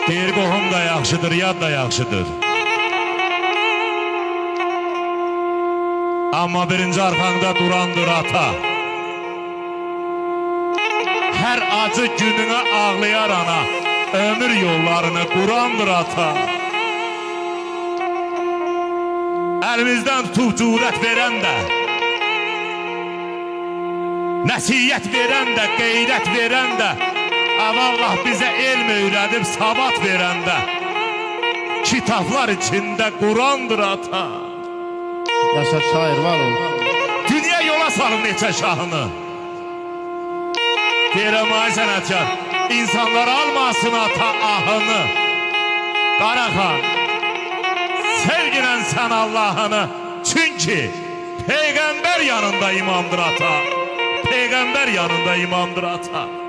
Deyir qohum da yaxşıdır, yad da yaxşıdır. Amma birinci arxanda durandır ata. Hər acı gününə ağlayar ana, ömür yollarını qurandır ata. Əlimizdən tutub cürət verən də, nəsiyyət verən də, qeyrət verən də, Allah bizə elm öyrədib sabat verən də, kitablar içində Qurandır ata. Yaşa şair var ol. Dünya yola salıb neçə şahını. Deyirəm ay sənətkar, insanlar almasın ata ahını. Qaraxan, sevginlə sən Allahını, çünki Peyğəmbər yanında imamdır ata. Peyğəmbər yanında imamdır ata.